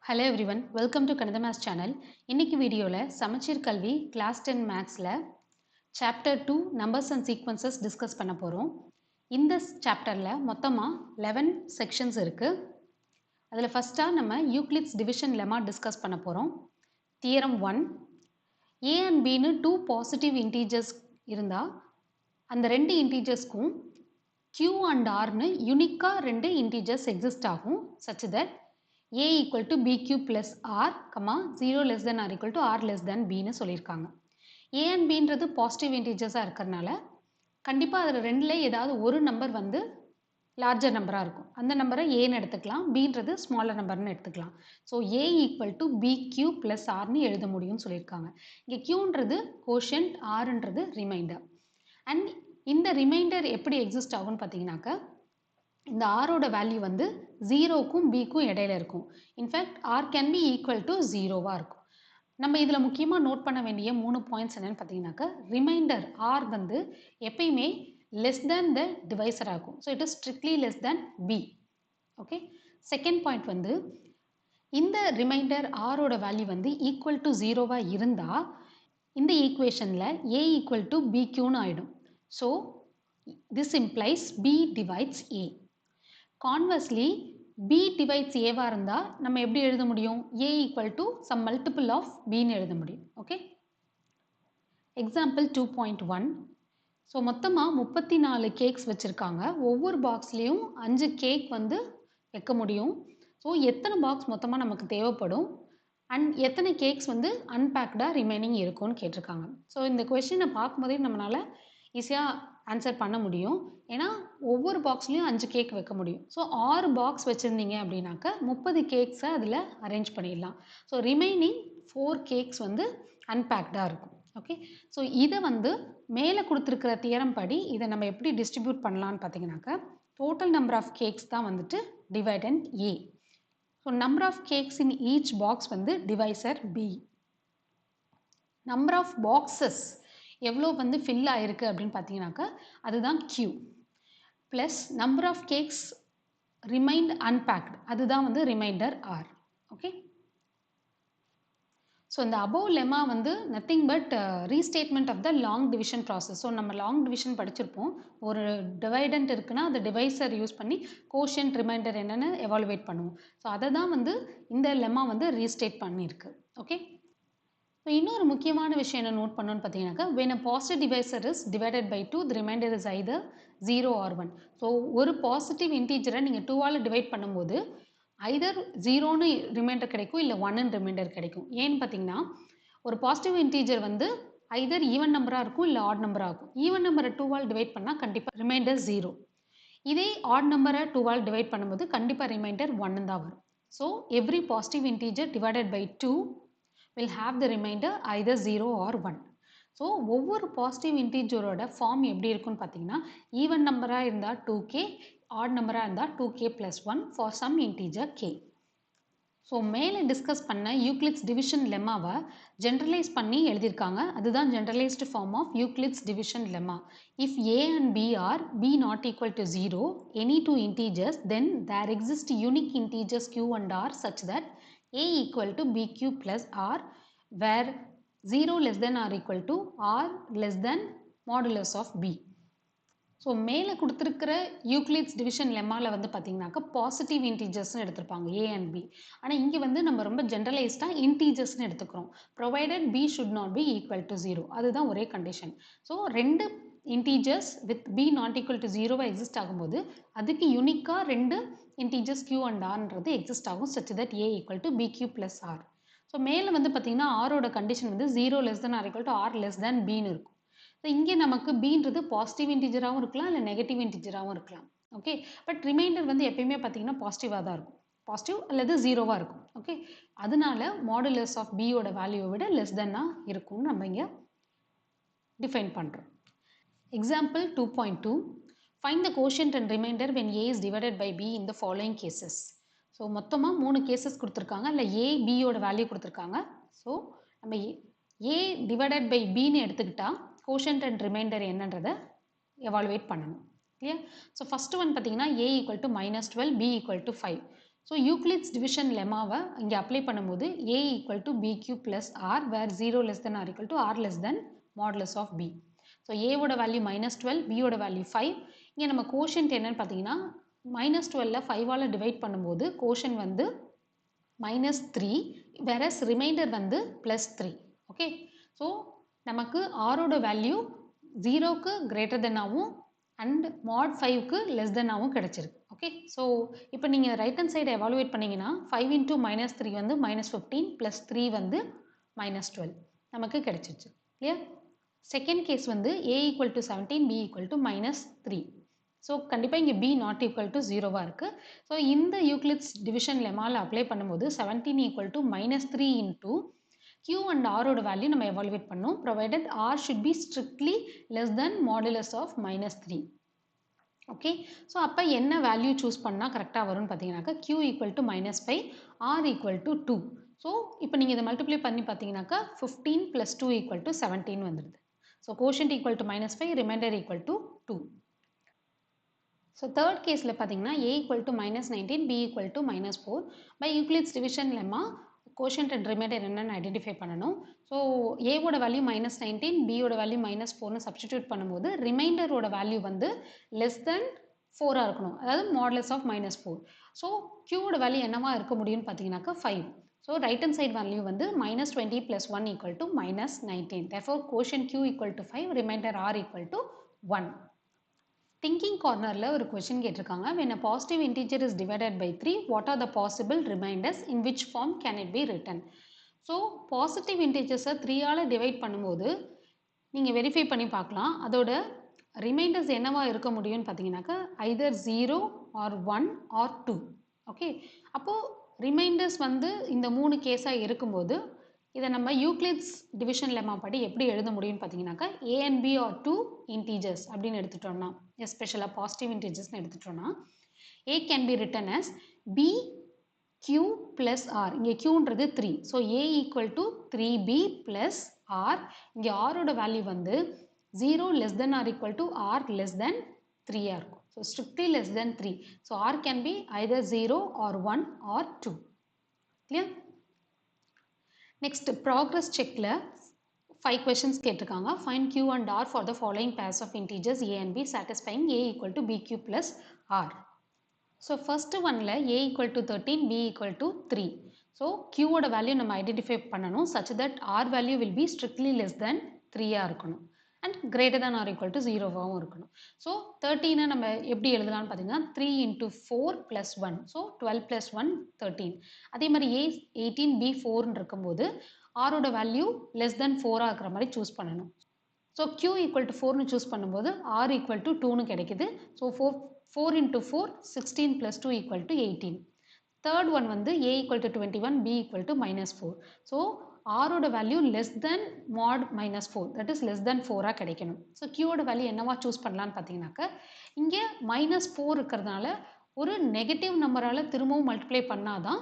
Hello everyone, welcome to Kannada Maths channel. இன்னைக்கு வீடியோல சமச்சீர் கல்வி கிளாஸ் 10 மேத்ஸ்ல chapter 2 numbers and sequences discuss பண்ண போறோம். இந்த சாப்டர்ல மொத்தமா 11 செக்ஷன்ஸ் இருக்கு. அதுல ஃபர்ஸ்டா நம்ம யூக்ளிட்ஸ் டிவிஷன் லெமா டிஸ்கஸ் பண்ண போறோம். தியரம் 1, a and b னு two பாசிட்டிவ் இன்டீஜர்ஸ் இருந்தா அந்த ரெண்டு இன்டீஜர்ஸ்க்கும் q and r னு யூனிக்கா ரெண்டு இன்டீஜர்ஸ் எக்ஸிஸ்ட் ஆகும் such that a equal to bq plus r, 0 less than or equal to r less than b னு சொல்லியிருக்காங்க. a and b ன்றது பாசிட்டிவ் இன்டீஜர்ஸாக இருக்கிறதுனால கண்டிப்பாக அதில் ரெண்டில் ஏதாவது ஒரு நம்பர் வந்து லார்ஜர் நம்பராக இருக்கும். அந்த நம்பரை ஏன்னு எடுத்துக்கலாம், பின்றது ஸ்மாலர் நம்பர்னு எடுத்துக்கலாம். So a equal to bq plus rனு எழுத முடியும்னு சொல்லியிருக்காங்க. இங்கே qன்றது கோஷன்ட், rன்றது ரிமைண்டர். அண்ட் இந்த ரிமைண்டர் எப்படி எக்ஸிஸ்ட் ஆகும்னு பார்த்தீங்கன்னாக்க இந்த ஆரோட வேல்யூ வந்து 0க்கும் பிக்கும் இடையில இருக்கும். In fact R can be equal to 0வா இருக்கும். நம்ம இதில் முக்கியமாக நோட் பண்ண வேண்டிய 3 பாயிண்ட்ஸ் என்னன்னு பார்த்தீங்கன்னாக்க ரிமைண்டர் ஆர் வந்து எப்பயுமே லெஸ் தேன் த டிவைசராக இருக்கும். So it is strictly less than b. Okay, second point வந்து இந்த ரிமைண்டர் ஆரோட வேல்யூ வந்து ஈக்குவல் டு 0வா இருந்தால் இந்த ஈக்குவேஷனில் ஏ ஈக்குவல் டு பிக்யூன்னு ஆகிடும். So this implies b divides a. Conversely, b divides a வா இருந்தா நம்ம எப்படி எழுத முடியும்? a equal to some multiple of b னு எழுத முடியும். Okay, example 2.1. ஸோ மொத்தமாக 34 கேக்ஸ் வச்சுருக்காங்க. ஒவ்வொரு பாக்ஸ்லேயும் 5 கேக் வந்து வைக்க முடியும். ஸோ எத்தனை பாக்ஸ் மொத்தமாக நமக்கு தேவைப்படும் அண்ட் எத்தனை கேக்ஸ் வந்து அன்பேக்டாக ரிமைனிங் இருக்கும்னு கேட்டிருக்காங்க. ஸோ இந்த கொஸ்டினை பார்க்கும்போதே நம்மளால் ஈஸியாக ஆன்சர் பண்ண முடியும். ஏன்னா ஒவ்வொரு பாக்ஸ்லேயும் 5 கேக் வைக்க முடியும். ஸோ 6 பாக்ஸ் வச்சுருந்தீங்க அப்படின்னாக்க 30 கேக்ஸை அதில் அரேஞ்ச் பண்ணிடலாம். ஸோ ரிமைனிங் 4 கேக்ஸ் வந்து அன்பேக்டாக இருக்கும். ஓகே, ஸோ இதை வந்து மேலே கொடுத்துருக்கிற தியரம் படி இதை நம்ம எப்படி டிஸ்ட்ரிபியூட் பண்ணலான்னு பார்த்தீங்கன்னாக்க டோட்டல் நம்பர் ஆஃப் கேக்ஸ் தான் வந்துட்டு dividend a. So number of cakes in each box வந்து divisor b. Number of boxes எவ்வளோ வந்து ஃபில் ஆகிருக்கு அப்படின்னு பார்த்தீங்கன்னாக்கா அதுதான் Q plus number of cakes remained unpacked, அதுதான் வந்து ரிமைண்டர் R. ஓகே, ஸோ இந்த அபோவ் லெமா வந்து nothing but restatement of the long division process. So நம்ம லாங் டிவிஷன் படிச்சிருப்போம். ஒரு டிவைடண்ட் இருக்குன்னா அந்த டிவைசர் யூஸ் பண்ணி கோஷன்ட் ரிமைண்டர் என்னென்னு எவாலுவேட் பண்ணுவோம். ஸோ அதை தான் வந்து இந்த லெமா வந்து ரீஸ்டேட் பண்ணியிருக்கு. ஓகே, ஸோ இன்னொரு முக்கியமான விஷயம் என்ன நோட் பண்ணணும்னு பார்த்தீங்கன்னாக்கா when a positive divisor is divided by 2 the remainder is either 0 or 1. So ஒரு பாசிட்டிவ் இன்டீஜரை நீங்கள் 2ஆல் டிவைட் பண்ணும்போது ஐதர் 0ன்னு ரிமைண்டர் கிடைக்கும் இல்லை 1ன்னு ரிமைண்டர் கிடைக்கும். ஏன்னு பார்த்தீங்கன்னா ஒரு பாசிட்டிவ் இன்டீஜர் வந்து ஐதர் ஈவன் நம்பராக இருக்கும் இல்லை ஆட் நம்பராக இருக்கும். ஈவன் நம்பரை 2ஆல் டிவைட் பண்ணால் கண்டிப்பாக ரிமைண்டர் 0. இதே ஆட் நம்பரை 2ஆல் டிவைட் பண்ணும்போது கண்டிப்பாக ரிமைண்டர் 1 தான் வரும். So every positive integer divided by 2 will have the remainder either 0 or 1. So ஒவ்வொரு பாசிட்டிவ் இன்டீஜரோட ஃபார்ம் எப்படி இருக்குன்னு பார்த்தீங்கன்னா ஈவன் நம்பராக இருந்தால் 2k, ஆட் நம்பராக இருந்தால் 2k plus 1 for some integer k. So மேலே டிஸ்கஸ் பண்ண யூக்ளிட்ஸ் டிவிஷன் லெமாவை ஜென்ரலைஸ் பண்ணி எழுதியிருக்காங்க. அதுதான் generalised form of Euclid's division lemma. If a and b are b not equal to 0, any two integers, then there exist unique integers q and r such that a equal to bq plus r where 0 less than or equal to r less than modulus of b. So மேலே கொடுத்துருக்கிற Euclid's division லெம்மாவில் வந்து பார்த்தீங்கன்னாக்கா positive இன்டீஜர்ஸ்னு எடுத்திருப்பாங்க a and b. ஆனால் இங்கே வந்து நம்ம ரொம்ப ஜென்ரலைஸ்டாக இன்டீஜர்ஸ்னு எடுத்துக்கிறோம். Provided b should not be equal to 0. அதுதான் ஒரே கண்டிஷன். ஸோ ரெண்டு integers with b not equal to 0 exist ஆகும்போது அதுக்கு யூனிக்காக ரெண்டு இன்டீஜர்ஸ் q and rன்றது எக்ஸிஸ்ட் ஆகும் such that a equal to bq plus r. So மேலே வந்து பார்த்தீங்கன்னா ஆரோட கண்டிஷன் வந்து 0 less than or equal to r less than bன்னு இருக்கும். ஸோ இங்கே நமக்கு bன்றது பாசிட்டிவ் இன்டீஜராகவும் இருக்கலாம் இல்லை நெகட்டிவ் இன்டீஜராகவும் இருக்கலாம். ஓகே, பட் ரிமைண்டர் வந்து எப்பயுமே பார்த்தீங்கன்னா பாசிட்டிவாக தான் இருக்கும், பாசிட்டிவ் அல்லது 0வாக இருக்கும். ஓகே, அதனால மாடுலஸ் ஆஃப் பியோட வேல்யூவை விட லெஸ் தென்னாக இருக்கும்னு நம்ம இங்கே டிஃபைன் பண்ணுறோம். Example 2.2. Find the quotient and remainder when a is divided by b in the following cases. So மொத்தமாக 3 கேசஸ் கொடுத்துருக்காங்க. இல்லை a bயோட வேல்யூ கொடுத்துருக்காங்க. ஸோ நம்ம a டிவைடட் பை பின்னு எடுத்துக்கிட்டா கோஷன்ட் அண்ட் ரிமைண்டர் என்னன்றதை எவாலுவேட் பண்ணணும் இல்லையா. ஸோ ஃபஸ்ட்டு ஒன் பார்த்தீங்கன்னா a equal to -12, b equal to 5. So Euclid's division லெமாவை இங்கே அப்ளை பண்ணும்போது a equal to b q plus r where 0 less than or equal to r less than modulus of b. So ஏவோட value -12, பியோட value 5. இங்கே நம்ம quotient என்னன்னு பார்த்தீங்கன்னா -12 5ஆல் divide பண்ணும்போது கோஷன்ட் வந்து -3 வேறஸ் ரிமைண்டர் வந்து +3. ஓகே, ஸோ நமக்கு ஆரோட வேல்யூ 0க்கு கிரேட்டர் தென்னாகவும் அண்ட் mod 5க்கு லெஸ் தென்னாகவும் கிடச்சிருக்கு. ஓகே, ஸோ இப்போ நீங்கள் ரைட் ஹேண்ட் சைடை எவாலுவேட் பண்ணிங்கன்னா 5 × -3 வந்து -15 ப்ளஸ் 3 வந்து -12 நமக்கு கிடச்சிருச்சு இல்லையா. செகண்ட் கேஸ் வந்து a equal to 17, b equal to -3. So கண்டிப்பாக இங்கே b நாட் ஈக்குவல் டு 0வாக இருக்குது. ஸோ இந்த யூக்ளிட்ஸ் டிவிஷன் லெமாவில் அப்ளை பண்ணும்போது 17 equal to -3 into q and r ஓட வேல்யூ நம்ம எவாலுவேட் பண்ணோம். Provided r should be strictly less than modulus of -3. Okay, so அப்போ என்ன வேல்யூ சூஸ் பண்ணால் கரெக்டாக வரும்னு பார்த்தீங்கன்னாக்கா q equal to -5, r equal to 2. So இப்போ நீங்கள் இதை மல்டிப்ளை பண்ணி பார்த்தீங்கன்னாக்கா 15 + 2 ஈக்குவல் டு 17 வந்துடுது. So quotient equal to -5, remainder equal to 2. So third கேஸில் பார்த்தீங்கன்னா a equal to -19, b equal to -4. By Euclid's division lemma quotient and remainder என்னென்னு identify பண்ணணும். ஸோ ஏவோட வேல்யூ -19, பியோட வேல்யூ -4னு சப்ஸ்டிடியூட் பண்ணும்போது ரிமைண்டரோட வேல்யூ வந்து லெஸ் தென் 4ஆக இருக்கணும், அதாவது மாடுலஸ் ஆஃப் -4. ஸோ க்யூவோட வேல்யூ என்னவா இருக்க முடியும்னு பார்த்தீங்கன்னாக்கா 5. So right hand side value வந்து -20 + 1 equal to -19. Therefore quotient q equal to 5, remainder r equal to 1. Thinking கார்னரில் ஒரு கொஷின் கேட்டிருக்காங்க. when a positive integer is divided by 3, what are the possible remainders, in which form can it be written? So positive இன்டீஜர்ஸை 3ஆல் divide பண்ணும்போது நீங்கள் verify பண்ணி பார்க்கலாம் அதோட ரிமைண்டர்ஸ் என்னவா இருக்க முடியும்னு பார்த்தீங்கன்னாக்கா either 0 or 1 or 2. ஓகே, அப்போது ரிமைண்டர்ஸ் வந்து இந்த 3 கேஸாக இருக்கும்போது இதை நம்ம யூக்ளிட்ஸ் டிவிஷன் லெமா படி எப்படி எழுத முடியும்னு பார்த்தீங்கன்னாக்கா a and b are 2 integers அப்படின்னு எடுத்துட்டோம்னா, எஸ்பெஷலாக பாசிட்டிவ் இன்டீஜர்ஸ்னு எடுத்துட்டோம்னா a can be written as b q plus r. இங்கே qன்றது 3. So a equal to 3b plus r. இங்கே rோட வேல்யூ வந்து 0 less than or equal to r less than 3ஆக இருக்கும். So strictly less than 3. So r can be either 0 or 1 or 2. clear? Next progress செக்கில் 5 questions கேட்டிருக்காங்க. find q and r for the following pairs of integers a and b satisfying a equal to bq plus r. So first ஒனில் a equal to 13, b equal to 3. So qவோட value நம்ம identify பண்ணணும் such that r value will be strictly less than 3ஆக இருக்கணும் and greater than or equal to 0வாகவும் இருக்கணும். So 13 நம்ம எப்படி எழுதலாம்னு பார்த்தீங்கன்னா 3 × 4 + 1. So 12 + 1 13. அதே மாதிரி a 18, b 4ன்னு இருக்கும்போது ஆரோட வேல்யூ லெஸ் தென் 4ஆக இருக்கிற மாதிரி சூஸ் பண்ணணும். ஸோ q ஈக்குவல் டு 4னு சூஸ் பண்ணும்போது r ஈக்குவல் டு 2னு கிடைக்குது. So 4 × 4 16 + 2 equal to 18. Third one வந்து a equal to 21, b equal to -4. So ஆரோட value less than mod -4, that is less than 4ஆக கிடைக்கணும். ஸோ க்யூவோட வேல்யூ என்னவா சூஸ் பண்ணலான்னு பார்த்தீங்கன்னாக்கா இங்கே -4 இருக்கிறதுனால ஒரு நெகட்டிவ் நம்பரால் திரும்பவும் மல்டிப்ளை பண்ணாதான்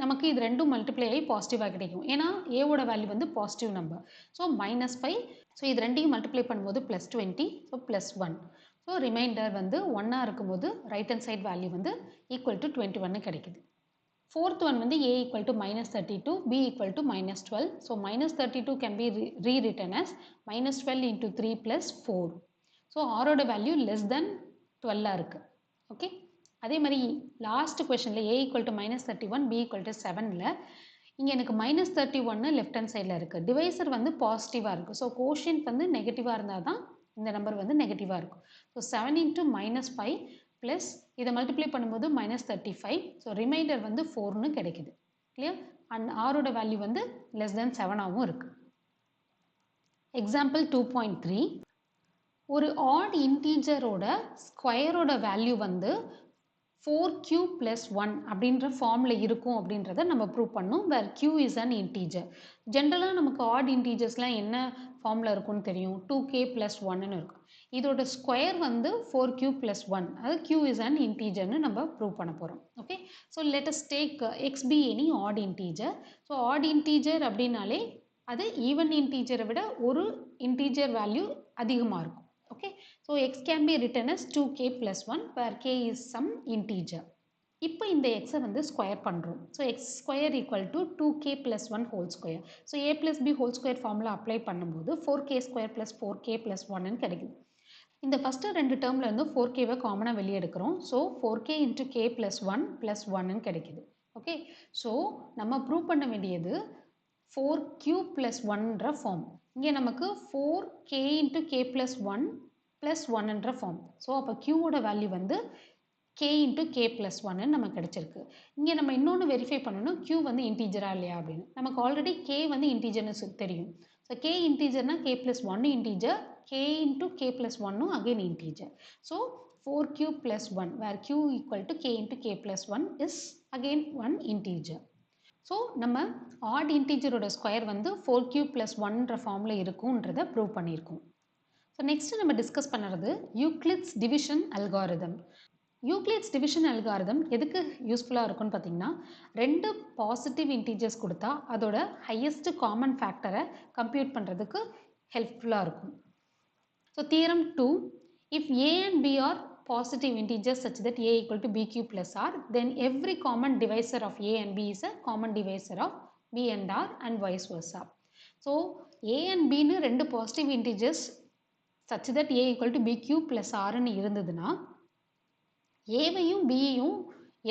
நமக்கு இது ரெண்டும் மல்டிப்ளை ஆகி பாசிட்டிவாக கிடைக்கும். ஏன்னா ஏவோட வேல்யூ வந்து பாசிட்டிவ் நம்பர். ஸோ -5. ஸோ இது ரெண்டையும் மல்டிப்ளை பண்ணும்போது +20. ஸோ +1. ஸோ ரிமைண்டர் வந்து 1ஆக இருக்கும்போது ரைட் ஹேண்ட் சைட் வேல்யூ வந்து ஈக்குவல் டு 21 கிடைக்குது. Fourth one வந்து a equal to -32, b equal to -12. So -32 can be rewritten as -12 into 3 plus 4. So r ஓட value less than 12 இருக்கு. ஓகே, அதே மாதிரி லாஸ்ட் கொஸ்டினில் a equal to -31, b equal to 7ல இங்கே எனக்கு -31 லெஃப்ட் ஹேண்ட் சைடில் இருக்குது. டிவைசர் வந்து பாசிட்டிவாக இருக்குது. ஸோ கோஷியன்ட் வந்து நெகட்டிவாக இருந்தால் தான் இந்த நம்பர் வந்து நெகட்டிவாக இருக்கும். ஸோ 7 × -5 ப்ளஸ் இதை மல்டிப்ளை பண்ணும்போது -35. ஸோ ரிமைண்டர் வந்து 4னு கிடைக்குது. கிளியர்? அண்ட் ஆரோட வேல்யூ வந்து லெஸ் தென் 7ஆகவும் இருக்குது. எக்ஸாம்பிள் 2.3. ஒரு ஆட் இன்டீஜரோட ஸ்கொயரோட வேல்யூ வந்து 4q + 1 அப்படின்ற ஃபார்மில் இருக்கும் அப்படின்றத நம்ம ப்ரூவ் பண்ணோம். வேர் q இஸ் அன் இன்டீஜர். ஜென்ரலாக நமக்கு ஆட் இன்டீஜர்ஸ்லாம் என்ன ஃபார்மில் இருக்கும்னு தெரியும், 2k + 1ன்னு இருக்கும். இதோட ஸ்கொயர் வந்து 4q + 1, அதாவது q இஸ் அன் இன்டீஜர்னு நம்ம ப்ரூவ் பண்ண போகிறோம். Okay, so let us take x be any add integer. So add integer அப்படின்னாலே அது ஈவன் இன்டீஜரை விட ஒரு இன்டீஜர் வேல்யூ அதிகமாக இருக்கும். Okay, so x can be written as 2k + 1 where k is some integer. இப்போ இந்த எக்ஸை வந்து ஸ்கொயர் பண்ணுறோம். So X square equal to 2k + 1 whole square. So a + b whole square formula apply பண்ணும்போது 4k square + 4k + 1ன்னு கிடைக்குது. இந்த first 2 டேர்மில் இருந்து 4kவை காமனாக வெளியே எடுக்கிறோம். ஸோ 4k × k + 1 + 1ன்னு கிடைக்குது. ஓகே, ஸோ நம்ம ப்ரூவ் பண்ண வேண்டியது 4q + 1ன்ற ஃபார்ம். இங்கே நமக்கு 4k × k + 1 + 1ன்ற ஃபார்ம். ஸோ அப்போ qவோட வேல்யூ வந்து k × k + 1ன்னு நமக்கு கிடைச்சிருக்கு. இங்கே நம்ம இன்னொன்று வெரிஃபை பண்ணணும், q வந்து இன்டீஜரா இல்லையா அப்படின்னு. நமக்கு ஆல்ரெடி k வந்து இன்டீஜர்னு தெரியும். So k இன்டீஜர்னா k + 1 integer, k × k + 1 again integer. So 4q + 1 where q equal to k × k + 1 is again one integer. So நம்ம ஆட் இன்டீஜரோட ஸ்கொயர் வந்து 4q + 1ன்ற ஃபார்மில் இருக்குன்றதை ப்ரூவ் பண்ணியிருக்கோம். ஸோ நெக்ஸ்ட் நம்ம டிஸ்கஸ் பண்ணுறது Euclid's division algorithm. Euclid's division algorithm எதுக்கு யூஸ்ஃபுல்லாக இருக்கும்னு பார்த்தீங்கன்னா, 2 பாசிட்டிவ் இன்டீஜர்ஸ் கொடுத்தா அதோட ஹையஸ்ட் காமன் ஃபேக்டரை கம்ப்யூட் பண்ணுறதுக்கு ஹெல்ப்ஃபுல்லாக இருக்கும். So theorem 2, if a and b are positive integers such that a equal to bq plus r, then every common divisor of a and b is a common divisor of b and r and vice versa. So a and b ன்னு 2 positive integers such that a equal to bq plus rன்னு இருந்ததுன்னா, ஏவையும் பியையும்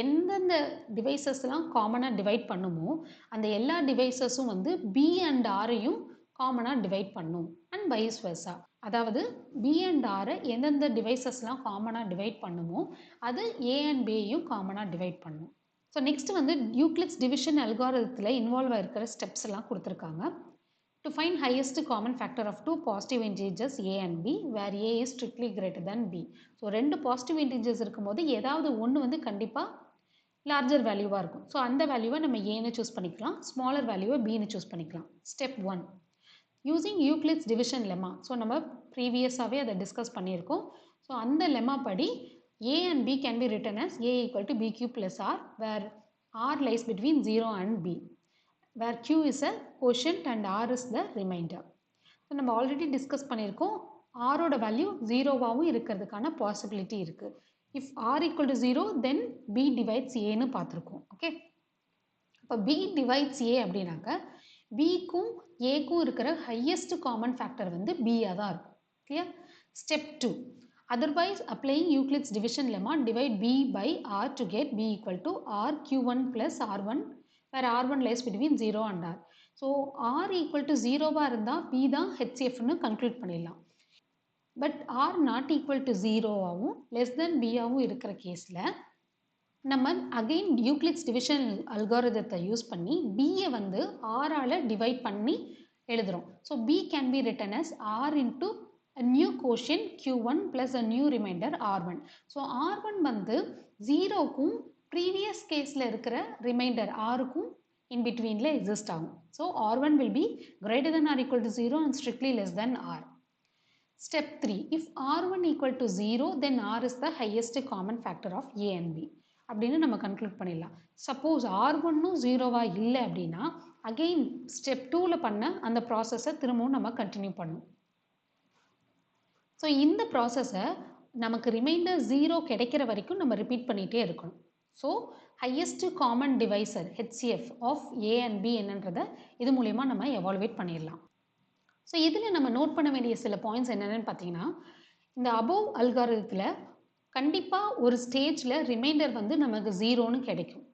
எந்தெந்த டிவைசஸ்லாம் காமனாக divide பண்ணுமோ அந்த எல்லா டிவைசஸும் வந்து B and ஆரையும் காமனாக divide பண்ணும் அண்ட் வைஸ் வெர்சா. அதாவது பி அண்ட் ஆரை எந்தெந்த டிவைசஸ்லாம் காமனாக டிவைட் பண்ணுமோ அது ஏ அண்ட் பியையும் காமனாக டிவைட் பண்ணும். ஸோ நெக்ஸ்ட் வந்து யூக்ளிட்ஸ் டிவிஷன் அல்காரிதத்தில் இன்வால்வ் ஆகிருக்கிற ஸ்டெப்ஸ் எல்லாம் கொடுத்துருக்காங்க. To find highest common factor of two positive integers a and b where a is strictly greater than b. So 2 positive integers இருக்கும்போது ஏதாவது ஒன்று வந்து கண்டிப்பாக லார்ஜர் வேல்யூவாக இருக்கும். ஸோ அந்த வேல்யூவை நம்ம ஏன்னு சூஸ் பண்ணிக்கலாம், ஸ்மாலர் வேல்யூவை பின்னு சூஸ் பண்ணிக்கலாம். Step 1, using Euclid's division lemma. So நம்ம ப்ரீவியஸாகவே அதை டிஸ்கஸ் பண்ணியிருக்கோம். ஸோ அந்த லெமா படி a and b can be written as a equal to bq plus r where r lies between 0 and b, where q is a quotient and r is the remainder. So நம்ம already discuss பண்ணியிருக்கோம், ஆரோட value 0வாகவும் இருக்கிறதுக்கான possibility இருக்குது. If r equal to 0 then b divides ஏன்னு பார்த்துருக்கோம். Okay, இப்போ B divides ஏ அப்படின்னாக்க பிக்கும் ஏக்கும் இருக்கிற ஹையஸ்ட் காமன் ஃபேக்டர் வந்து பியாக தான் இருக்கும். Clear? Step 2, otherwise applying Euclid's division lemma, divide b by r to get b equal to r q1 plus r1 where r1 lies between 0 and r. So r equal to 0வாக இருந்தால் b தான் HCFன்னு conclude பண்ணிடலாம். But r not equal to 0வாகவும் less than பியாகவும் இருக்கிற கேஸில் நம்ம அகெயின் யூக்ளிட்ஸ் டிவிஷன் அல்காரிதத்தை யூஸ் பண்ணி பியை வந்து ஆரால் டிவைட் பண்ணி எழுதுகிறோம். So b can be written as r into a new quotient q1 plus a new remainder r1. So r1 வந்து 0க்கும் ப்ரீவியஸ் கேஸில் இருக்கிற ரிமைண்டர் r-க்கும் in betweenல எக்ஸிஸ்ட் ஆகும். So r1 will be greater than or equal to 0 and strictly less than r. Step 3, if r1 equal to 0 then r is the highest common factor of a and b அப்படின்னு நம்ம conclude பண்ணிடலாம். Suppose r1னும் 0வா இல்லை அப்படின்னா again step 2ல பண்ண அந்த ப்ராசஸை திரும்பவும் நம்ம கண்டினியூ பண்ணும். ஸோ இந்த ப்ராசஸை நமக்கு ரிமைண்டர் 0 கிடைக்கிற வரைக்கும் நம்ம ரிப்பீட் பண்ணிகிட்டே இருக்கணும். So highest common divisor HCF of a and b என்னன்றதை இது மூலயமா நம்ம எவாலுவேட் பண்ணிடலாம். ஸோ இதில் நம்ம நோட் பண்ண வேண்டிய சில பாயிண்ட்ஸ் என்னென்னு பார்த்தீங்கன்னா, இந்த அபோவ் அல்காரிதத்தில் கண்டிப்பாக ஒரு ஸ்டேஜில் ரிமைண்டர் வந்து நமக்கு 0ன்னு கிடைக்கும்.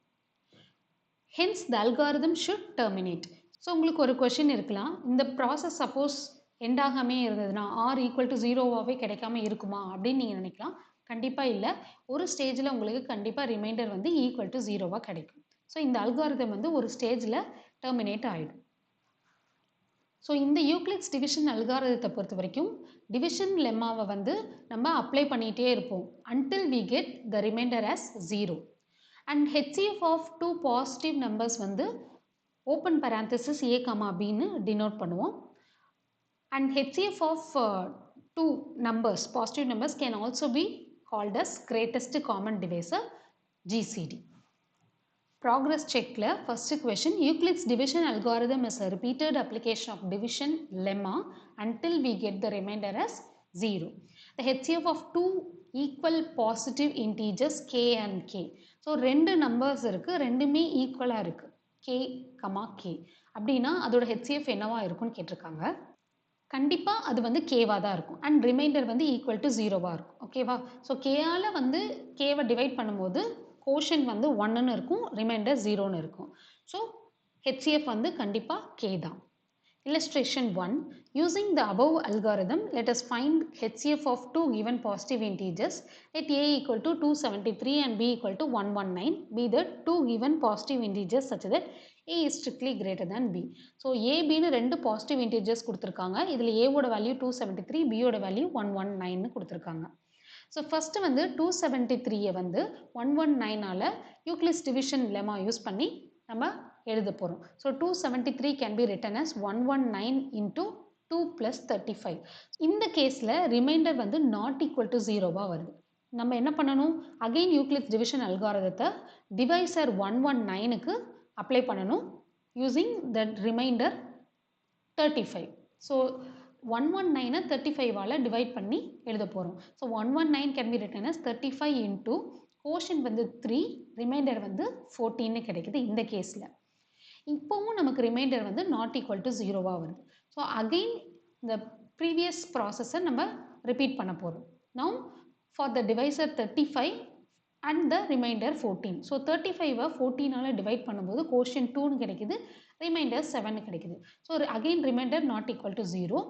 Hence the algorithm should terminate. So உங்களுக்கு ஒரு கொஷின் இருக்கலாம், இந்த ப்ராசஸ் சப்போஸ் எண்ட் ஆகாமே இருந்ததுன்னா ஆர் ஈக்குவல் டு 0வாகவே கிடைக்காம இருக்குமா அப்படின்னு நீங்கள் நினைக்கலாம். கண்டிப்பாக இல்லை, ஒரு ஸ்டேஜில் உங்களுக்கு கண்டிப்பாக ரிமைண்டர் வந்து ஈக்குவல் டு 0வாக கிடைக்கும். ஸோ இந்த அல்காரிதம் வந்து ஒரு ஸ்டேஜில் டெர்மினேட் ஆகிடும். ஸோ இந்த யூக்ளிட்ஸ் டிவிஷன் அல்காரிதத்தை பொறுத்த வரைக்கும் டிவிஷன் லெம்மாவை வந்து நம்ம அப்ளை பண்ணிகிட்டே இருப்போம் until we get the remainder as 0. and HCF of two positive numbers வந்து open parenthesis a, bன்னு denote பண்ணுவோம். and HCF of two numbers, positive numbers, can also be called as greatest common divisor GCD. Progress checkல first question, Euclid's division algorithm is a repeated application of division lemma until we get the remainder as 0. The HCF of two equal positive integers k and k. So 2 numbers இருக்குது, ரெண்டுமே ஈக்குவலாக இருக்குது, K comma K. அப்படின்னா அதோட HCF என்னவா இருக்கும்னு கேட்டிருக்காங்க. கண்டிப்பாக அது வந்து கேவாக தான் இருக்கும் அண்ட் ரிமைண்டர் வந்து ஈக்குவல் டு 0வா இருக்கும். ஓகேவா? ஸோ கேயால் வந்து கேவை டிவைட் பண்ணும்போது கோஷன் வந்து 1ன்னு இருக்கும், ரிமைண்டர் 0ன்னு இருக்கும். ஸோ ஹெச்சிஎஃப் வந்து கண்டிப்பாக கே தான். Illustration 1. Using the above algorithm, let us find HCF of two given positive integers. Let A equal to 273 and B equal to 119 be the two given positive integers such that A is strictly greater than B. So A, B னு ரெண்டு positive integers கொடுத்திருக்காங்க. இதில் A ஓட value 273, B ஓட value 119 கொடுத்திருக்காங்க. So first வந்து 273 வந்து 119ஆல் Euclid's division lemma use பண்ணி நம்ம எழுத போகிறோம். So 273 can be written as 119 into 2 plus 35. இந்த கேஸில் ரிமைண்டர் வந்து நாட் ஈக்குவல் டு 0வாக வருது. நம்ம என்ன பண்ணணும்? அகெயின் யூக்ளிட்ஸ் டிவிஷன் அல்காரிதத்தை டிவைசர் 119க்கு அப்ளை பண்ணணும் யூஸிங் த ரிமைண்டர் 35. ஸோ 119 35ஆல் டிவைட் பண்ணி எழுத போகிறோம். So 119 can be written as 35 into quotient வந்து 3, ரிமைண்டர் வந்து 14ன்னு கிடைக்குது இந்த கேஸில். இப்போவும் நமக்கு ரிமைண்டர் வந்து நாட் ஈக்குவல் டு 0வாக வருது. ஸோ அகெயின் இந்த ப்ரீவியஸ் ப்ராசஸை நம்ம ரிப்பீட் பண்ண போகிறோம். Now for the divisor 35 and the remainder 14. So 35ஐ 14ஆல் டிவைட் பண்ணும்போது கோஷன் 2ன்னு கிடைக்குது, ரிமைண்டர் 7ன்னு கிடைக்குது. So again remainder not equal to 0.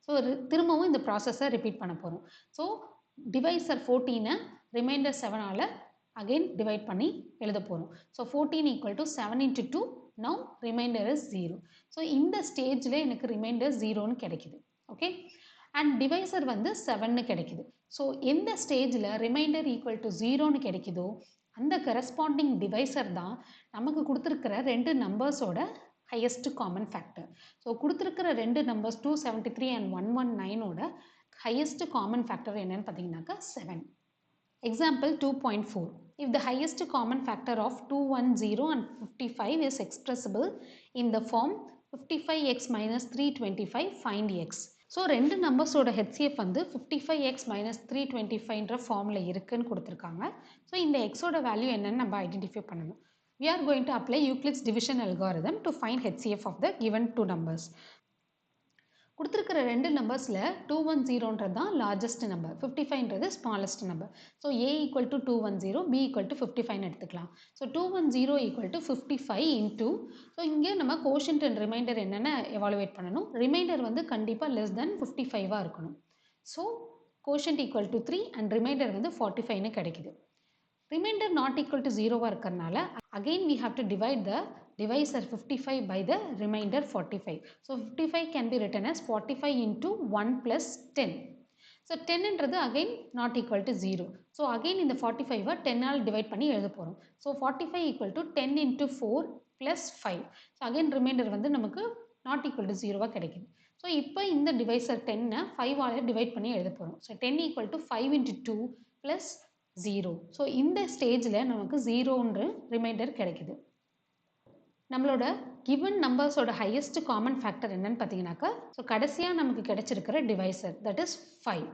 ஸோ திரும்பவும் இந்த ப்ராசஸை ரிப்பீட் பண்ண போகிறோம். ஸோ டிவைசர் 14ஐ ரிமைண்டர் 7ஆல் again divide பண்ணி எழுத போகிறோம். So 14 equal to 7 into 2, now remainder is 0. So இந்த ஸ்டேஜில் எனக்கு ரிமைண்டர் 0ன்னு கிடைக்குது. ஓகே, அண்ட் டிவைசர் வந்து 7ன்னு கிடைக்குது. ஸோ எந்த ஸ்டேஜில் ரிமைண்டர் ஈக்குவல் டு 0ன்னு கிடைக்குதோ அந்த கரஸ்பாண்டிங் டிவைசர் தான் நமக்கு கொடுத்துருக்கிற ரெண்டு நம்பர்ஸோட ஹையஸ்ட் காமன் ஃபேக்டர். ஸோ கொடுத்துருக்கிற ரெண்டு நம்பர்ஸ் 273 and 119ஓட ஹையஸ்ட் காமன் ஃபேக்டர் என்னன்னு பார்த்தீங்கன்னாக்கா 7. Example 2.4. If the highest common factor of 210 and 55 is expressible in the form 55x minus 325, find x. So ரெண்டு நம்பர்ஸோட HCF வந்து 55x minus 325ன்ற ஃபார்மில் இருக்குன்னு கொடுத்துருக்காங்க. ஸோ இந்த எக்ஸோட வேல்யூ என்னன்னு நம்ம ஐடென்டிஃபை பண்ணணும். We are going to apply Euclid's division algorithm to find HCF of the given two numbers. கொடுத்துருக்கிற ரெண்டு நம்பர்ஸில் 210ன்றது தான் லார்ஜஸ்ட் நம்பர், 55ன்றது smallest number. So A equal to 210, B equal to 55ன்னு எடுத்துக்கலாம். So 210 equal to 55 into, so இங்கே நம்ம கோஷன்ட் அண்ட் ரிமைண்டர் என்னென்ன எவாலுவேட் பண்ணணும். ரிமைண்டர் வந்து கண்டிப்பாக லெஸ் தென் 55ஆக இருக்கணும். So quotient equal to 3 and remainder வந்து 45ன்னு கிடைக்குது. ரிமைண்டர் நாட் ஈக்குவல் டு 0வாக இருக்கிறதுனால again we have to divide the divisor 55 by the remainder 45. So 55 can be written as 45 into 1 plus 10. So 10 என்றது again not equal to 0. So again இந்த 45 10ஆல் divide பண்ணி எழுத போகிறோம். So 45 equal to 10 into 4 plus 5. So again remainder வந்து நமக்கு not equal to 0வாக கிடைக்குது. So இப்போ இந்த டிவைசர் 10-ஐ 5ஆல் டிவைட் பண்ணி எழுத போகிறோம். So 10 equal to 5 into 2 plus 0. So இந்த ஸ்டேஜில் நமக்கு 0ன்ற ரிமைண்டர் கிடைக்குது. நம்மளோட கிவன் நம்பர்ஸோட ஹையஸ்ட் காமன் ஃபேக்டர் என்னன்னு பார்த்தீங்கன்னாக்கா, ஸோ கடைசியாக நமக்கு கிடைச்சிருக்கிற divisor that is 5.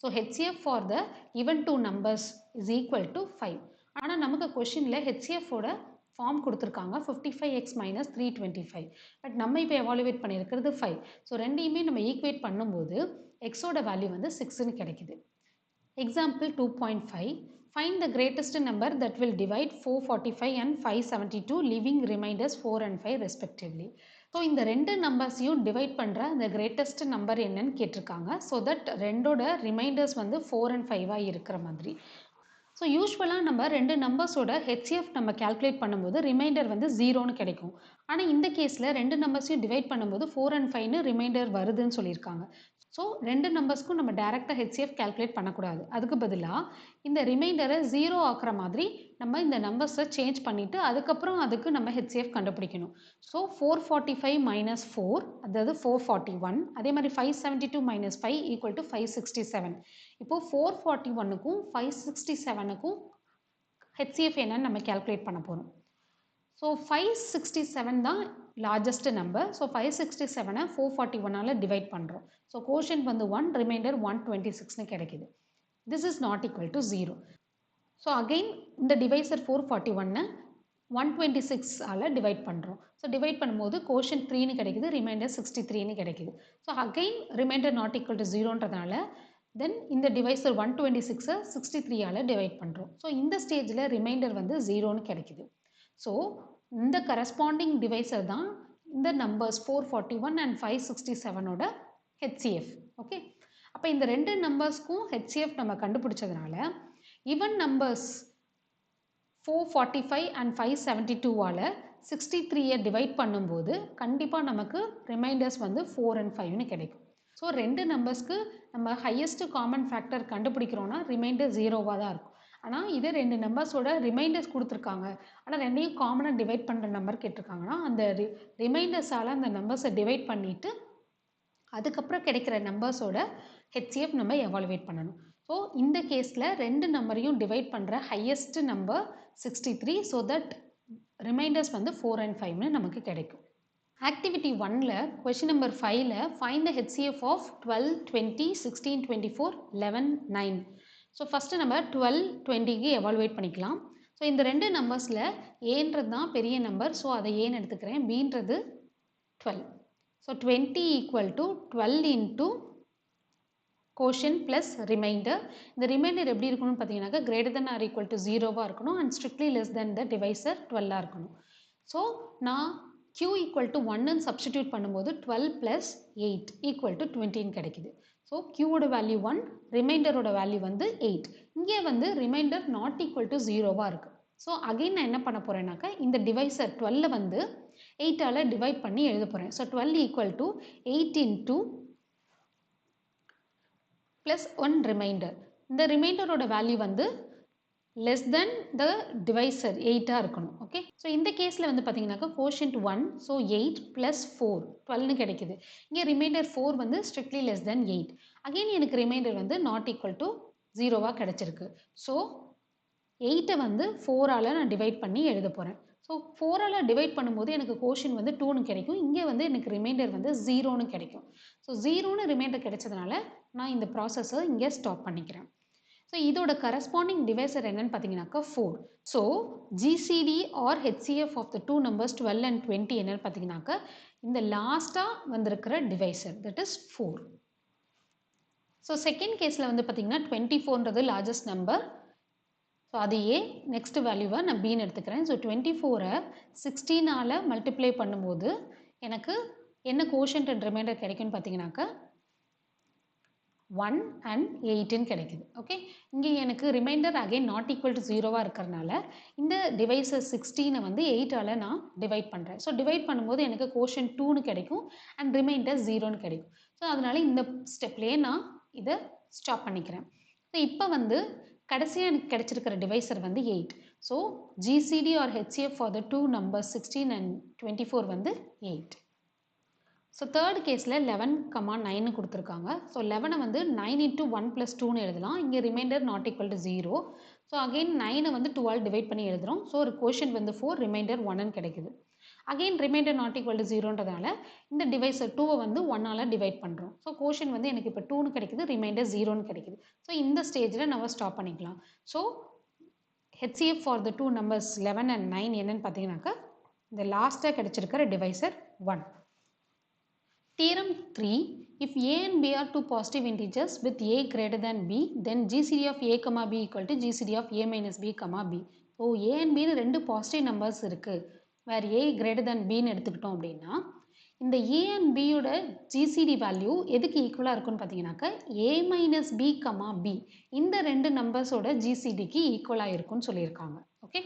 So HCF for the given two numbers is equal to 5. ஆனால் நமக்கு கொஷினில் HCFோட ஃபார்ம் கொடுத்துருக்காங்க 55x minus 325. பட் நம்ம இப்போ எவாலுவேட் பண்ணியிருக்கிறது 5. ஸோ ரெண்டையுமே நம்ம ஈக்குவேட் பண்ணும்போது எக்ஸோட வேல்யூ வந்து 6ன்னு கிடைக்குது. Example 2.5. Find the greatest number that will divide 445 and 572, leaving remainders 4 and 5 respectively. So இந்த ரெண்டு நம்பர்ஸையும் டிவைட் பண்ணுற அந்த கிரேட்டஸ்ட் நம்பர் என்னன்னு கேட்டிருக்காங்க. ஸோ தட் ரெண்டோட ரிமைண்டர்ஸ் வந்து 4 and 5ஆக இருக்கிற மாதிரி. ஸோ யூஸ்வலாக நம்ம ரெண்டு நம்பர்ஸோட HCF நம்ம கேல்குலேட் பண்ணும்போது ரிமைண்டர் வந்து 0ன்னு கிடைக்கும். ஆனால் இந்த கேஸில் ரெண்டு நம்பர்ஸையும் டிவைட் பண்ணும்போது 4 and 5ன்னு ரிமைண்டர் வருதுன்னு சொல்லியிருக்காங்க. ஸோ ரெண்டு நம்பர்ஸ்க்கும் நம்ம டேரெக்டாக HCF கேல்குலேட் பண்ணக்கூடாது. அதுக்கு பதிலாக இந்த ரிமைண்டரை 0 ஆக்குற மாதிரி நம்ம இந்த நம்பர்ஸை சேஞ்ச் பண்ணிவிட்டு அதுக்கப்புறம் அதுக்கு நம்ம HCF கண்டுபிடிக்கணும். ஸோ 445 minus 4 அதாவது 441, அதே மாதிரி 572 minus 5 equal to 567. இப்போது 441க்கும் 567க்கும் HCF என்னன்னு நம்ம கேல்குலேட் பண்ண போகிறோம். ஸோ 567 தான் லார்ஜஸ்ட் நம்பர். ஸோ 567-ஐ 441ஆல் டிவைட் பண்ணுறோம். ஸோ கோஷன்ட் வந்து 1, ரிமைண்டர் 126ன்னு கிடைக்குது. This is not equal to 0. So again இந்த டிவைசர் 441 126ஆல் டிவைட் பண்ணுறோம். ஸோ டிவைட் பண்ணும்போது கோஷன் 3ன்னு கிடைக்குது, ரிமைண்டர் 63ன்னு கிடைக்குது. So again remainder not equal to 0ன்றதுனால தென் இந்த டிவைசர் 126 63ஆல் டிவைட் பண்ணுறோம். ஸோ இந்த ஸ்டேஜில் ரிமைண்டர் வந்து 0ன்னு கிடைக்குது. ஸோ இந்த கரஸ்பாண்டிங் டிவைசர் தான் இந்த நம்பர்ஸ் 441 அண்ட் 567ஓட HCF. ஓகே, அப்போ இந்த ரெண்டு நம்பர்ஸ்க்கும் HCF நம்ம கண்டுபிடிச்சதுனால ஈவன் நம்பர்ஸ் 445 அண்ட் 572ஆல் 63ஐ டிவைட் பண்ணும்போது கண்டிப்பாக நமக்கு ரிமைண்டர்ஸ் வந்து 4 and 5ன்னு கிடைக்கும். ஸோ ரெண்டு நம்பர்ஸ்க்கு நம்ம ஹையஸ்ட் காமன் ஃபேக்டர் கண்டுபிடிக்கிறோன்னா ரிமைண்டர் 0வாக தான் இருக்கும். ஆனால் இதே ரெண்டு நம்பர்ஸோட ரிமைண்டர்ஸ் கொடுத்துருக்காங்க, ஆனால் ரெண்டையும் காமனாக டிவைட் பண்ணுற நம்பர் கேட்டிருக்காங்கன்னா அந்த ரிமைண்டர்ஸால் அந்த நம்பர்ஸை டிவைட் பண்ணிவிட்டு அதுக்கப்புறம் கிடைக்கிற நம்பர்ஸோட HCF நம்ம எவாலுவேட் பண்ணணும். ஸோ இந்த கேஸில் ரெண்டு நம்பரையும் டிவைட் பண்ணுற highest number 63, so that remainders வந்து 4 and 5ன்னு நமக்கு கிடைக்கும். ஆக்டிவிட்டி 1ல் கொஷின் நம்பர் 5ல் find the HCF of 12, 20, 16, 24, 11, 9. So first நம்ம 12, 20க்கு எவாலுவேட் பண்ணிக்கலாம். ஸோ இந்த ரெண்டு நம்பர்ஸில் ஏன்றது தான் பெரிய நம்பர், ஸோ அதை ஏன்னு எடுத்துக்கிறேன், பீன்றது 12. So 20 equal to 12 into quotient plus remainder. இந்த ரிமைண்டர் எப்படி இருக்கணும்னு பார்த்தீங்கன்னாக்கா greater than or equal to 0வாக இருக்கணும் and strictly less than the divisor 12ஆக இருக்கணும். ஸோ நான் Q ஈக்குவல் டு 1ன்னு சப்ஸ்டிடியூட் பண்ணும்போது 12 ப்ளஸ் 8 ஈக்குவல் டு 20ன்னு கிடைக்குது. ஸோ Qவோட வேல்யூ 1, ரிமைண்டரோட வேல்யூ வந்து 8. இங்கே வந்து ரிமைண்டர் நாட் ஈக்குவல் டு 0வாக இருக்குது. ஸோ அகெயின் நான் என்ன பண்ண போகிறேன்னாக்கா இந்த டிவைசர் 12 வந்து 8ஆல் டிவைட் பண்ணி எழுத போகிறேன். So 12 equal to 8 into plus 1 remainder. இந்த ரிமைண்டரோட வேல்யூ வந்து லெஸ் தென் த டிவைசர் 8ஆக இருக்கணும். ஓகே, ஸோ இந்த கேஸில் வந்து பார்த்தீங்கன்னாக்கா கோஷன்ட் 1, ஸோ 8 ப்ளஸ் 4 12ன்னு கிடைக்குது. இங்கே ரிமைண்டர் 4 வந்து ஸ்ட்ரிக்ட்லி லெஸ் தென் 8. அகெயின் எனக்கு ரிமைண்டர் வந்து நாட் ஈக்குவல் டு 0வாக கிடச்சிருக்கு. ஸோ 8ஐ வந்து 4ஆல் நான் டிவைட் பண்ணி எழுத போகிறேன். ஸோ 4ஆல் டிவைட் பண்ணும்போது எனக்கு கோஷன் வந்து 2ன்னு கிடைக்கும். இங்கே வந்து எனக்கு ரிமைண்டர் வந்து 0ன்னு கிடைக்கும். ஸோ 0ன்னு ரிமைண்டர் கிடைச்சதுனால நான் இந்த ப்ராசஸை இங்கே ஸ்டாப் பண்ணிக்கிறேன். ஸோ இதோட கரஸ்பாண்டிங் டிவைசர் என்னன்னு பார்த்தீங்கன்னாக்கா 4. So GCD or HCF of the two numbers 12 and 20 என்னன்னு பார்த்தீங்கன்னாக்கா இந்த லாஸ்ட்டாக வந்திருக்கிற divisor that is 4. So second கேஸில் வந்து பார்த்தீங்கன்னா 24ன்றது லார்ஜஸ்ட் நம்பர். ஸோ அது ஏ, நெக்ஸ்ட் வேல்யூவை நான் பின்னு எடுத்துக்கிறேன். ஸோ 24ஐ 16ஆல் மல்டிப்ளை பண்ணும்போது எனக்கு என்ன கோஷன்ட் அண்ட் ரிமைண்டர் கிடைக்குன்னு பார்த்தீங்கன்னாக்கா 1 and 8ன்னு கிடைக்குது. ஓகே, இங்கே எனக்கு remainder again not equal to 0வாக இருக்கிறதுனால இந்த டிவைசர் 16ஐ வந்து 8ஆல் நான் டிவைட் பண்ணுறேன். ஸோ டிவைட் பண்ணும்போது எனக்கு கோஷன் 2ன்னு கிடைக்கும் அண்ட் ரிமைண்டர் 0ன்னு கிடைக்கும். ஸோ அதனால இந்த ஸ்டெப்லேயே நான் இதை ஸ்டாப் பண்ணிக்கிறேன். ஸோ இப்போ வந்து கடைசியாக எனக்கு கிடைச்சிருக்கிற டிவைசர் வந்து 8. So GCD or HCF for the two numbers 16 and 24 வந்து 8. ஸோ தேர்ட் கேஸில் 11, 9 கொடுத்துருக்காங்க. ஸோ 11ஐ வந்து 9 இன்ட்டு 1 ப்ளஸ் 2ன்னு எழுதலாம். இங்கே remainder not equal to 0. So again 9ஐ வந்து 2ஆல் டிவைட் பண்ணி எழுதுகிறோம். ஸோ ஒரு கோஷன் வந்து 4, ரிமைண்டர் 1ன்னு கிடைக்குது. Again remainder not equal to 0ன்றதால இந்த டிவைசர் 2ஐ வந்து 1ஆல் டிவைட் பண்ணுறோம். ஸோ கோஷன் வந்து எனக்கு இப்போ 2ன்னு கிடைக்குது, ரிமைண்டர் 0ன்னு கிடைக்குது. ஸோ இந்த ஸ்டேஜில் நம்ம ஸ்டாப் பண்ணிக்கலாம். So HCF for the two numbers 11 and 9 என்னன்னு பார்த்தீங்கன்னாக்கா இந்த லாஸ்ட்டாக கிடைச்சிருக்கிற divisor 1. Theorem 3, if a and b are two positive integers with a greater than b, then GCD of a, b equal to GCD of a minus b, b. So a and b ரெண்டு positive numbers இருக்குது, வேறு a greater than bன்னு எடுத்துக்கிட்டோம் அப்படின்னா இந்த a and b யோட GCD value எதுக்கு ஈக்குவலாக இருக்குன்னு பார்த்தீங்கன்னாக்கா a minus b, b இந்த ரெண்டு நம்பர்ஸோட GCDக்கு ஈக்குவலாக இருக்குன்னு சொல்லியிருக்காங்க. ஓகே,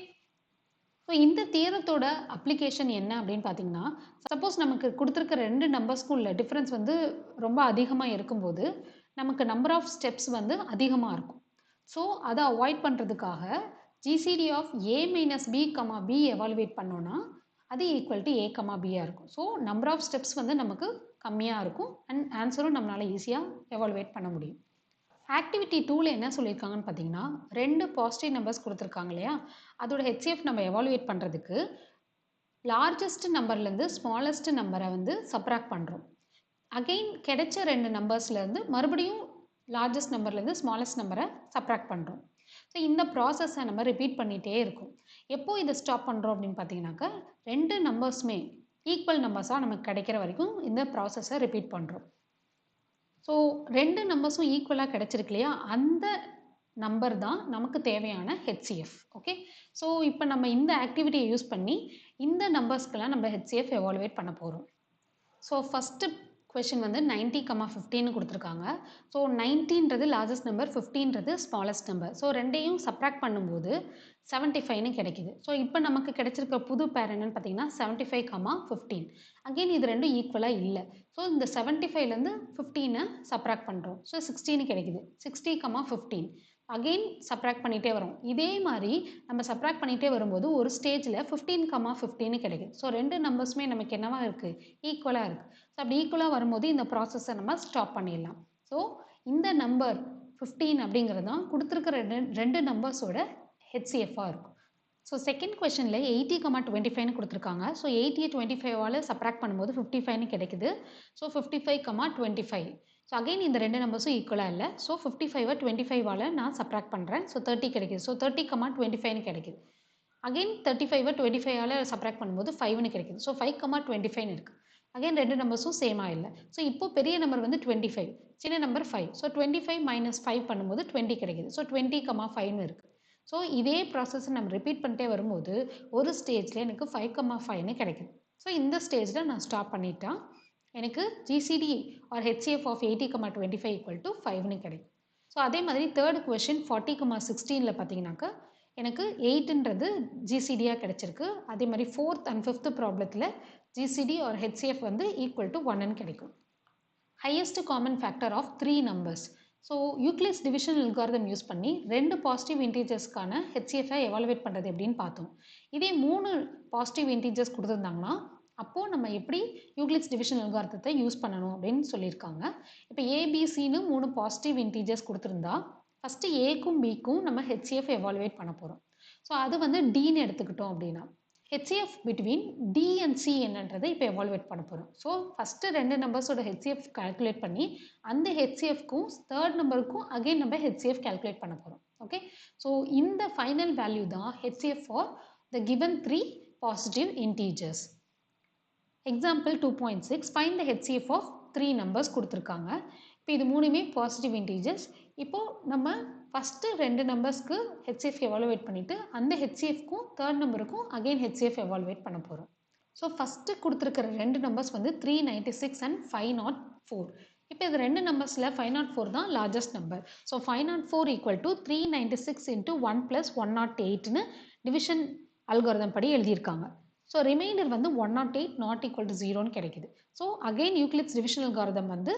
ஸோ இந்த தியரத்தோட அப்ளிகேஷன் என்ன அப்படின்னு பார்த்தீங்கன்னா சப்போஸ் நமக்கு கொடுத்துருக்க ரெண்டு நம்பர்ஸ்க்கும் உள்ள டிஃப்ரென்ஸ் வந்து ரொம்ப அதிகமாக இருக்கும்போது நமக்கு நம்பர் ஆஃப் ஸ்டெப்ஸ் வந்து அதிகமாக இருக்கும். ஸோ அதை அவாய்ட் பண்ணுறதுக்காக GCD of a minus b, b evaluate பண்ணோன்னா அது ஈக்குவல் டு a, bயாக இருக்கும். ஸோ நம்பர் ஆஃப் ஸ்டெப்ஸ் வந்து நமக்கு கம்மியாக இருக்கும் அண்ட் ஆன்சரும் நம்மளால் ஈஸியாக எவாலுவேட் பண்ண முடியும். ஆக்டிவிட்டி 2ல் என்ன சொல்லியிருக்காங்கன்னு பார்த்தீங்கன்னா ரெண்டு பாசிட்டிவ் நம்பர்ஸ் கொடுத்துருக்காங்க இல்லையா, அதோட HCF நம்ம எவாலுவேட் பண்ணுறதுக்கு லார்ஜஸ்ட் நம்பர்லேருந்து ஸ்மாலஸ்ட் நம்பரை வந்து சப்ராக்ட் பண்ணுறோம். அகெயின் கிடைச்ச ரெண்டு நம்பர்ஸ்லேருந்து மறுபடியும் லார்ஜஸ்ட் நம்பர்லேருந்து ஸ்மாலஸ்ட் நம்பரை சப்ராக்ட் பண்ணுறோம். ஸோ இந்த ப்ராசஸை நம்ம ரிப்பீட் பண்ணிகிட்டே இருக்கும். எப்போ இதை ஸ்டாப் பண்ணுறோம் அப்படின்னு பார்த்தீங்கன்னாக்கா 2 நம்பர்ஸுமே ஈக்குவல் நம்பர்ஸாக நமக்கு கிடைக்கிற வரைக்கும் இந்த ப்ராசஸை ரிப்பீட் பண்ணுறோம். ஸோ 2 நம்பர்ஸும் ஈக்குவலாக கிடைச்சிருக்கு இல்லையா, அந்த நம்பர் தான் நமக்கு தேவையான HCF. ஓகே, ஸோ இப்போ நம்ம இந்த ஆக்டிவிட்டியை யூஸ் பண்ணி இந்த நம்பர்ஸ்க்கெல்லாம் நம்ம HCF எவாலுவேட் பண்ண போகிறோம். ஸோ ஃபஸ்ட்டு கொஷின் வந்து 90,15 கொடுத்துருக்காங்க. ஸோ 90ன்றது லார்ஜஸ்ட் நம்பர், 15ன்றது ஸ்மாலஸ்ட் நம்பர். ஸோ ரெண்டையும் சப்ராக்ட் பண்ணும்போது 75ன்னு கிடைக்குது. ஸோ இப்போ நமக்கு கிடைச்சிருக்க புது பேர் என்னன்னு பார்த்தீங்கன்னா 75,15. அகெயின் இது ரெண்டும் ஈக்குவலாக இல்லை. ஸோ இந்த 75லேருந்து 15 சப்ராக்ட் பண்ணுறோம். ஸோ 16 கிடைக்குது. 60,15 அகெயின் சப்ராக்ட் பண்ணிகிட்டே வரும். இதே மாதிரி நம்ம சப்ராக்ட் பண்ணிகிட்டே வரும்போது ஒரு ஸ்டேஜில் 15,15 கிடைக்குது. ஸோ 2 நம்பர்ஸுமே நமக்கு என்னவா இருக்குது, ஈக்குவலாக இருக்குது. ஸோ அப்படி ஈக்குவலாக வரும்போது இந்த ப்ராசஸை நம்ம ஸ்டாப் பண்ணிடலாம். ஸோ இந்த நம்பர் 15 அப்படிங்கிறது தான் கொடுத்துருக்கிற ரெண்டு நம்பர்ஸோட HCFஆக இருக்கும். ஸோ செகண்ட் கொஷனில் 80,25ன்னு கொடுத்துருக்காங்க. ஸோ 80யை 25ஆல் சப்ராக்ட் பண்ணும்போது 55ன்னு கிடைக்குது. ஸோ 55,25. ஸோ அகெயின் இந்த ரெண்டு நம்பர்ஸும் ஈக்குவலாக இல்லை. ஸோ 55ஐ 25ஆல் நான் சப்ராக்ட் பண்ணுறேன். ஸோ 30 கிடைக்குது. ஸோ 30,25ன்னு கிடைக்குது. அகெயின் 35ஐ 25ஆல் சப்ராக்ட் பண்ணும்போது 5ன்னு கிடைக்குது. ஸோ 5,25ன்னு இருக்குது. அகெயின் ரெண்டு நம்பர்ஸும் சேமாக இல்லை. ஸோ இப்போ பெரிய நம்பர் வந்து 25, சின்ன நம்பர் 5. ஸோ 25 - 5 பண்ணும்போது 20 கிடைக்குது. ஸோ 20,5ன்னு இருக்குது. ஸோ இதே ப்ராசஸை நம்ம ரிப்பீட் பண்ணிட்டே வரும்போது ஒரு ஸ்டேஜில் எனக்கு 5,5ன்னு கிடைக்குது. ஸோ இந்த ஸ்டேஜில் நான் ஸ்டாப் பண்ணிட்டா எனக்கு GCD ஆர் HCF ஆஃப் 80,25 = 5ன்னு கிடைக்கும். ஸோ அதே மாதிரி தேர்ட் கொஷின் 40,16ல் பார்த்தீங்கன்னாக்கா எனக்கு 8ன்றது GCDயாக கிடைச்சிருக்கு. அதே மாதிரி 4th and 5th ப்ராப்ளத்தில் GCD ஆர் HCF வந்து ஈக்குவல் டு 1ன்னு கிடைக்கும். Highest common factor of 3 numbers. So Euclid's division algorithm use பண்ணி 2 பாசிட்டிவ் இன்டீஜர்ஸ்க்கான HCFஐ எவாலுவேட் பண்ணுறது எப்படின்னு பார்த்தோம். இதே 3 பாசிட்டிவ் இன்டீஜர்ஸ் கொடுத்துருந்தாங்கன்னா அப்போது நம்ம எப்படி யூக்ளிட்ஸ் டிவிஷன் அல்காரிதத்தை யூஸ் பண்ணணும் அப்படின்னு சொல்லியிருக்காங்க. இப்போ ABCன்னு 3 பாசிட்டிவ் இன்டீஜர்ஸ் கொடுத்துருந்தா ஃபஸ்ட்டு Aக்கும் Bக்கும் நம்ம HCF எவாலுவேட் பண்ண போகிறோம். ஸோ அது வந்து Dன்னு எடுத்துக்கிட்டோம் அப்படின்னா HCF between D and C என்னன்றதை இப்போ எவாலுவேட் பண்ண போகிறோம். ஸோ ஃபஸ்ட்டு 2 நம்பர்ஸோட HCF கால்குலேட் பண்ணி அந்த HCFக்கும் தேர்ட் நம்பருக்கும் அகெயின் நம்ம HCF கால்குலேட் பண்ண போகிறோம். ஓகே, ஸோ இந்த ஃபைனல் வேல்யூ தான் HCF for the given 3 positive integers. Example 2.6 find the HCF of 3 numbers கொடுத்துருக்காங்க. இப்போ இது மூணுமே பாசிட்டிவ் இன்டீஜர்ஸ். இப்போது நம்ம ஃபஸ்ட்டு 2 நம்பர்ஸ்க்கு HCF எவாலுவேட் பண்ணிவிட்டு அந்த HCFக்கும் தேர்ட் நம்பருக்கும் அகெயின் HCF எவாலுவேட் பண்ண போகிறோம். ஸோ ஃபஸ்ட்டு கொடுத்துருக்கிற 2 நம்பர்ஸ் வந்து 396 and 504. இப்போ இது 2 நம்பர்ஸில் 504 தான் லார்ஜஸ்ட் நம்பர். ஸோ 504 = 396 × 1 + 108ன்னு டிவிஷன் அல்காரிதம் படி எழுதியிருக்காங்க. ஸோ ரிமைண்டர் வந்து 108 ≠ 0ன்னு கிடைக்குது. So again Euclid's division algorithm வந்து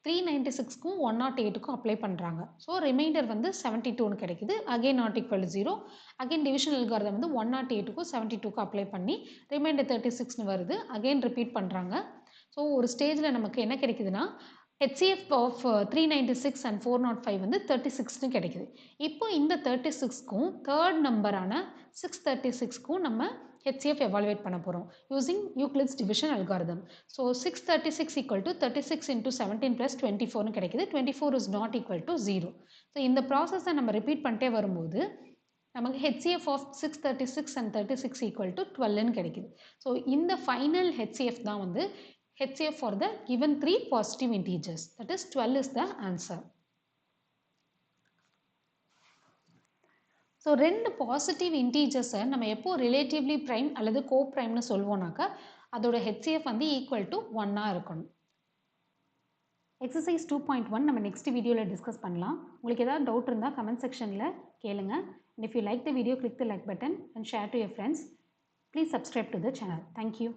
396க்கும் 108க்கும் அப்ளை பண்ணுறாங்க. ஸோ ரிமைண்டர் வந்து 72ன்னு கிடைக்குது. அகெயின் ≠ 0. அகெயின் டிவிஷன் அல்காரிதம் வந்து 108க்கும் 72க்கும் அப்ளை பண்ணி ரிமைண்டர் 36ன்னு வருது. அகெயின் ரிப்பீட் பண்ணுறாங்க. ஸோ ஒரு ஸ்டேஜில் நமக்கு என்ன கிடைக்குதுன்னா HCF ஆஃப் 396 and 405 வந்து 36ன்னு கிடைக்குது. இப்போ இந்த 36க்கும் தேர்ட் நம்பரான 636க்கும் நம்ம HCF எவாலுவேட் பண்ண போகிறோம் using Euclid's division algorithm. So 636 = 36 × 17 + 24ன்னு கிடைக்குது. 24 is not equal to 0. So இந்த ப்ராசஸை நம்ம ரிப்பீட் பண்ணிட்டே வரும்போது நமக்கு HCF ஆஃப் 636 and 36 = 12ன்னு கிடைக்குது. ஸோ இந்த ஃபைனல் HCF தான் வந்து HCF for the given 3 positive integers. That is 12 is the answer. So 2 positive இன்டீஜர்ஸை நம்ம எப்போ ரிலேட்டிவ்லி ப்ரைம் அல்லது கோ ப்ரைம்னு சொல்லுவோம்னாக்கா அதோட HCF வந்து ஈக்குவல் டு 1ஆக இருக்கணும். எக்ஸசைஸ் 2.1 நம்ம நெக்ஸ்ட் வீடியோவில் டிஸ்கஸ் பண்ணலாம். உங்களுக்கு ஏதாவது டவுட் இருந்தால் கமெண்ட் செக்ஷனில் கேளுங்க. And if you like the video, click the like button and share to your friends. Please subscribe to the channel. Thank you.